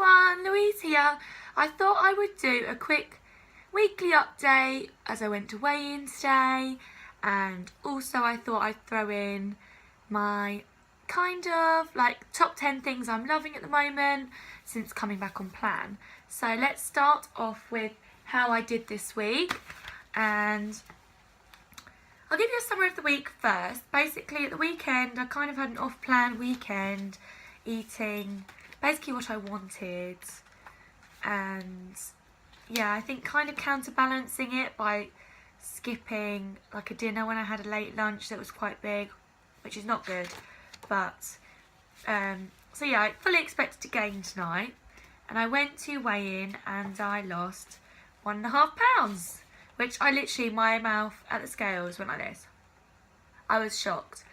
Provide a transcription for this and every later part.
everyone, Louise here. I thought I would do a quick weekly update as I went to weigh-in today, and also I thought I'd throw in my kind of like top 10 things I'm loving at the moment since coming back on plan. So let's start off with how I did this week, and I'll give you a summary of the week first. Basically at the weekend I kind of had an off-plan weekend, eating basically what I wanted, and yeah, I think kind of counterbalancing it by skipping like a dinner when I had a late lunch that was quite big, which is not good, but so yeah, I fully expected to gain tonight, and I went to weigh in and I lost 1.5 pounds, which I literally, my mouth at the scales went like this. I was shocked.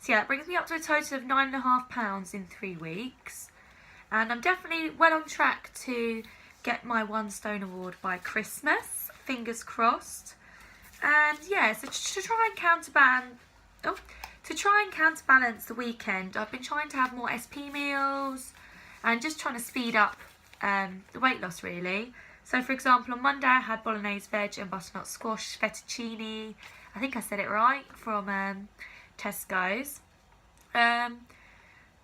So yeah, it brings me up to a total of 9.5 pounds in 3 weeks, and I'm definitely well on track to get my 1 stone award by Christmas, fingers crossed. And yeah, so to try and counterbalance the weekend, I've been trying to have more SP meals and just trying to speed up the weight loss really. So for example, on Monday I had bolognese veg and butternut squash fettuccine, I think I said it right, from Tesco's.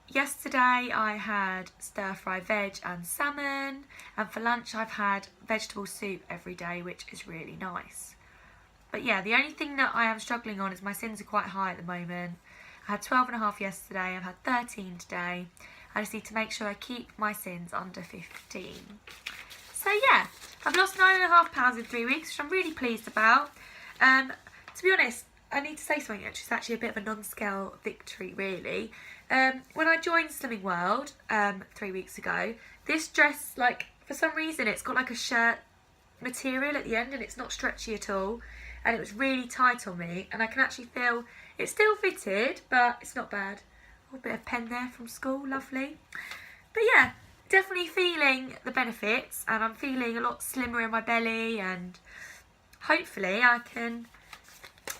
Yesterday I had stir-fry veg and salmon, and for lunch I've had vegetable soup every day, which is really nice. But yeah, the only thing that I am struggling on is my sins are quite high at the moment. I had 12.5 yesterday, I've had 13 today. I just need to make sure I keep my sins under 15. So yeah, I've lost 9.5 pounds in 3 weeks, which I'm really pleased about. To be honest, I need to say something which is actually a bit of a non-scale victory really. When I joined Slimming World 3 weeks ago, this dress, like, for some reason it's got like a shirt material at the end and it's not stretchy at all, and it was really tight on me, and I can actually feel it's still fitted, but it's not bad. A bit of pen there from school, lovely. But yeah, definitely feeling the benefits, and I'm feeling a lot slimmer in my belly, and hopefully I can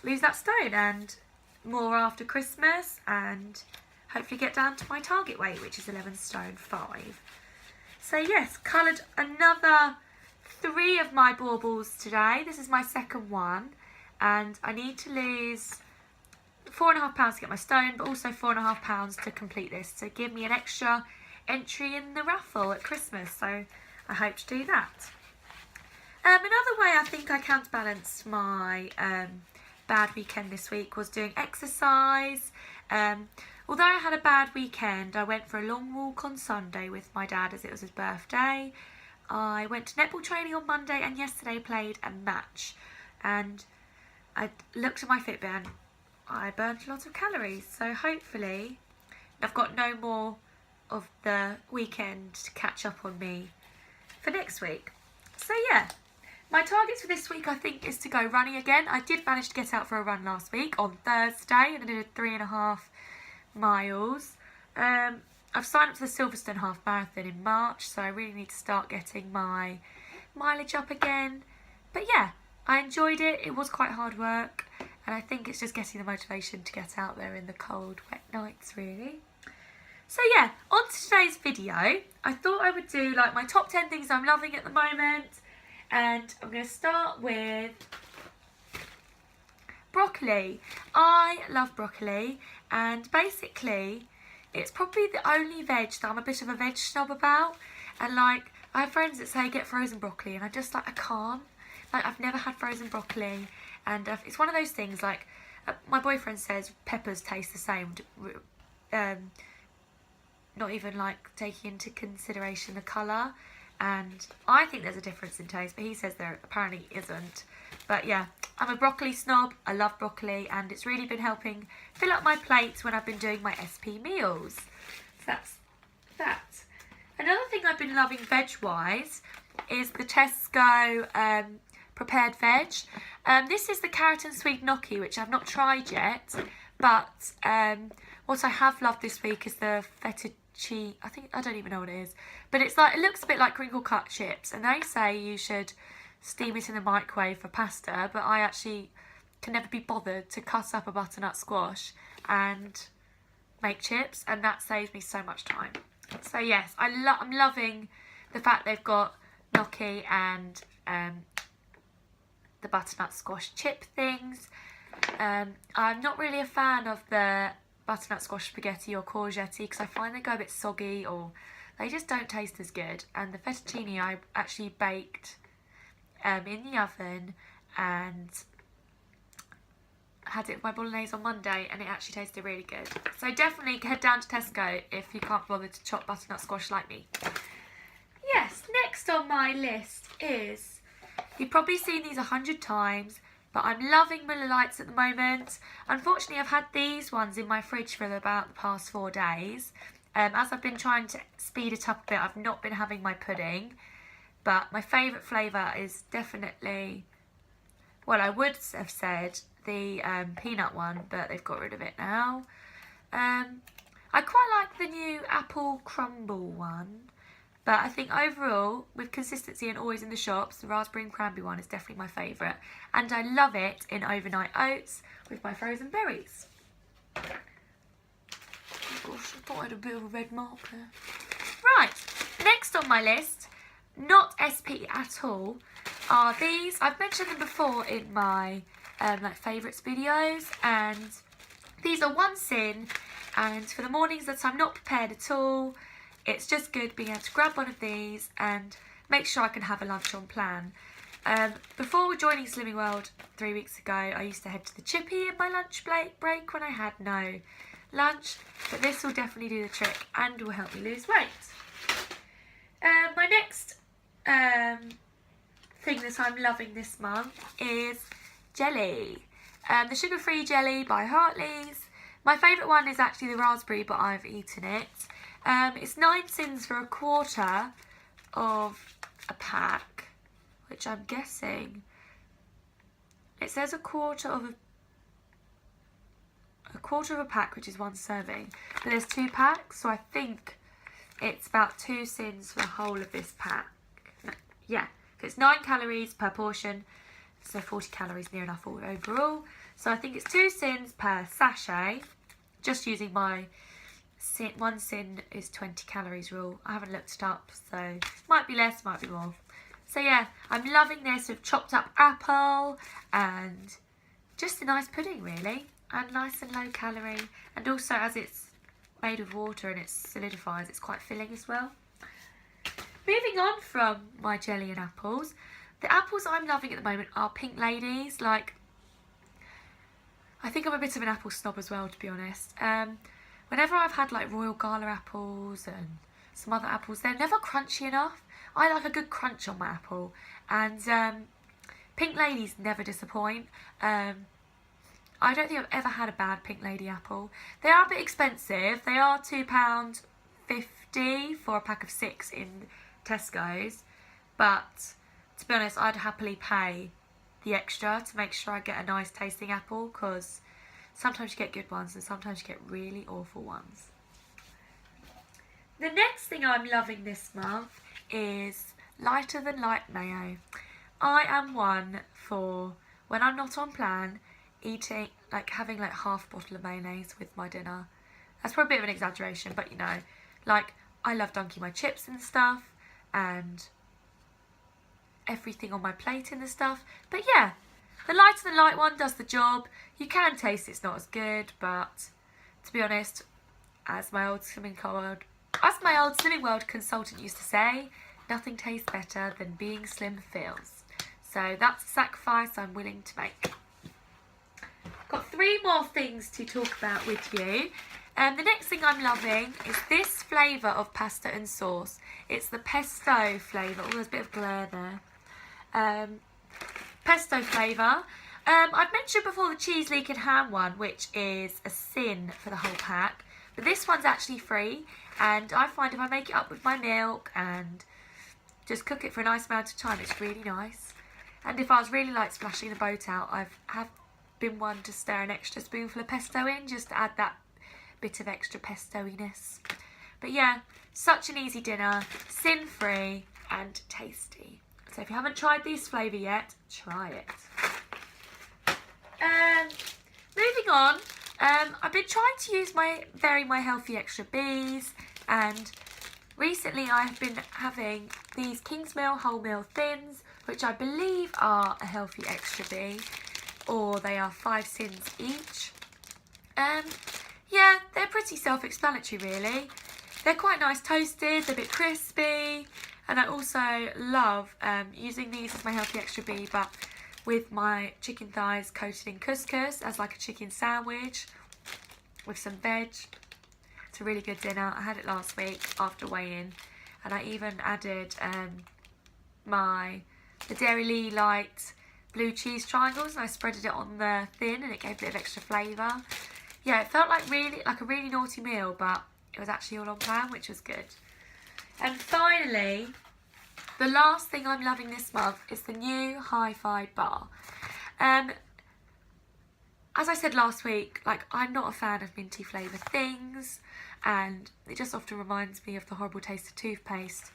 lose that stone and more after Christmas, and hopefully get down to my target weight, which is 11 stone 5. So yes, coloured another 3 of my baubles today. This is my second one, and I need to lose 4.5 pounds to get my stone, but also 4.5 pounds to complete this, to give me an extra entry in the raffle at Christmas. So I hope to do that. Another way I think I counterbalanced my bad weekend this week was doing exercise. Although I had a bad weekend, I went for a long walk on Sunday with my dad as it was his birthday. I went to netball training on Monday, and yesterday played a match, and I looked at my Fitbit and I burnt a lot of calories. So hopefully I've got no more of the weekend to catch up on me for next week. So yeah, my targets for this week I think is to go running again. I did manage to get out for a run last week on Thursday, and I did 3.5 miles. I've signed up for the Silverstone half marathon in March, so I really need to start getting my mileage up again. But yeah, I enjoyed it. It was quite hard work, and I think it's just getting the motivation to get out there in the cold, wet nights really. So yeah, on to today's video, I thought I would do like my top 10 things I'm loving at the moment, and I'm going to start with broccoli. I love broccoli, and basically it's probably the only veg that I'm a bit of a veg snob about, and like I have friends that say get frozen broccoli, and I just like, I can't. Like, I've never had frozen broccoli, and it's one of those things like my boyfriend says peppers taste the same, not even like taking into consideration the colour, and I think there's a difference in taste, but he says there apparently isn't. But yeah, I'm a broccoli snob. I love broccoli, and it's really been helping fill up my plate when I've been doing my SP meals. So that's that. Another thing I've been loving veg-wise is the Tesco prepared veg. This is the carrot and sweet gnocchi, which I've not tried yet, but what I have loved this week is the fettuccine. I don't even know what it is, but it's like, it looks a bit like crinkle cut chips, and they say you should steam it in the microwave for pasta, but I actually can never be bothered to cut up a butternut squash and make chips, and that saves me so much time. So So yes, I'm loving the fact they've got gnocchi and the butternut squash chip things. I'm not really a fan of the butternut squash spaghetti or courgette because I find they go a bit soggy or they just don't taste as good. And the fettuccine I actually baked in the oven and had it with my bolognese on Monday, and it actually tasted really good. So definitely head down to Tesco if you can't bother to chop butternut squash like me. Yes, next on my list is, you've probably seen these 100 times, but I'm loving Muller Lights at the moment. Unfortunately, I've had these ones in my fridge for about the past 4 days. As I've been trying to speed it up a bit, I've not been having my pudding. But my favourite flavour is definitely, well, I would have said the peanut one, but they've got rid of it now. I quite like the new apple crumble one. But I think overall, with consistency and always in the shops, the raspberry and cranberry one is definitely my favourite. And I love it in overnight oats with my frozen berries. Oh gosh, I thought I had a bit of a red mark there. Right, next on my list, not SP at all, are these. I've mentioned them before in my like favourites videos. And these are one sin. And for the mornings that I'm not prepared at all, it's just good being able to grab one of these and make sure I can have a lunch on plan. Before joining Slimming World 3 weeks ago, I used to head to the chippy in my lunch break when I had no lunch. But this will definitely do the trick and will help me lose weight. My next thing that I'm loving this month is jelly. The sugar-free jelly by Hartley's. My favourite one is actually the raspberry, but I've eaten it. It's 9 cents for a quarter of a pack, which I'm guessing, it says a quarter of a pack, which is 1 serving. But there's 2 packs, so I think it's about 2 cents for the whole of this pack. No, yeah, it's 9 calories per portion, so 40 calories near enough overall. So I think it's 2 cents per sachet, just using my 1 sin is 20 calories rule. I haven't looked it up, so might be less, might be more. So yeah, I'm loving this with chopped up apple and just a nice pudding really, and nice and low calorie, and also as it's made of water and it solidifies, it's quite filling as well. Moving on from my jelly and apples, the apples I'm loving at the moment are Pink Ladies. Like, I think I'm a bit of an apple snob as well, to be honest. Whenever I've had like Royal Gala apples and some other apples, they're never crunchy enough. I like a good crunch on my apple, and Pink Ladies never disappoint. I don't think I've ever had a bad Pink Lady apple. They are a bit expensive. They are £2.50 for a pack of 6 in Tesco's, but to be honest, I'd happily pay the extra to make sure I get a nice tasting apple, because sometimes you get good ones and sometimes you get really awful ones. The next thing I'm loving this month is Lighter Than Light mayo. I am one for, when I'm not on plan, having like half a bottle of mayonnaise with my dinner. That's probably a bit of an exaggeration, but you know, like, I love dunking my chips and stuff and everything on my plate and the stuff. But yeah, the Lighter Than Light one does the job. You can taste it's not as good, but to be honest, as my old Slimming World consultant used to say, nothing tastes better than being slim feels. So that's a sacrifice I'm willing to make. Got 3 more things to talk about with you. The next thing I'm loving is this flavour of pasta and sauce. It's the pesto flavour. Oh, there's a bit of glare there. Pesto flavour. I've mentioned before the cheese leek and ham one, which is a sin for the whole pack. But this one's actually free, and I find if I make it up with my milk and just cook it for a nice amount of time, it's really nice. And if I was really like splashing the boat out, have been one to stir an extra spoonful of pesto in, just to add that bit of extra pesto-iness. But yeah, such an easy dinner, sin-free and tasty. So if you haven't tried this flavour yet, try it. Moving on, I've been trying to use my Healthy Extra Bees, and recently I have been having these Kingsmill wholemeal thins, which I believe are a healthy extra B, or they are 5 sins each. Yeah, they're pretty self-explanatory really. They're quite nice toasted, they're a bit crispy, and I also love using these as my healthy extra B, but with my chicken thighs coated in couscous as like a chicken sandwich with some veg. It's a really good dinner. I had it last week after weigh-in, and I even added the Dairy Lee Light blue cheese triangles, and I spreaded it on the thin, and it gave a bit of extra flavour. Yeah, it felt like a really naughty meal, but it was actually all on plan, which was good. And finally, the last thing I'm loving this month is the new Hi-Fi bar. As I said last week, like, I'm not a fan of minty flavoured things, and it just often reminds me of the horrible taste of toothpaste.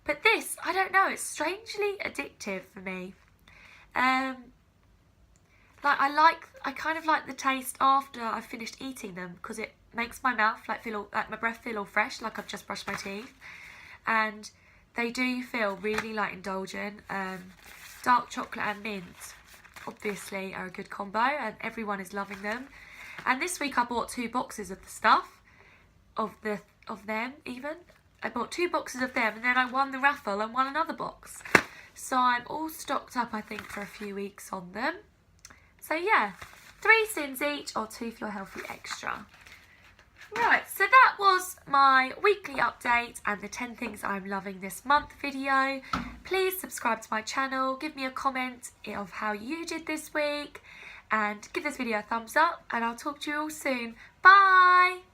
But this, I don't know, it's strangely addictive for me. I kind of like the taste after I've finished eating them, because it makes my mouth my breath feel all fresh, like I've just brushed my teeth. And they do feel really like indulgent. Dark chocolate and mint obviously are a good combo, and everyone is loving them. And this week I bought 2 boxes of the stuff, of them even. I bought 2 boxes of them, and then I won the raffle and won another box. So I'm all stocked up, I think, for a few weeks on them. So yeah, 3 sins each, or 2 for your healthy extra. Right, so that was my weekly update and the 10 things I'm loving this month video. Please subscribe to my channel, give me a comment of how you did this week, and give this video a thumbs up, and I'll talk to you all soon. Bye!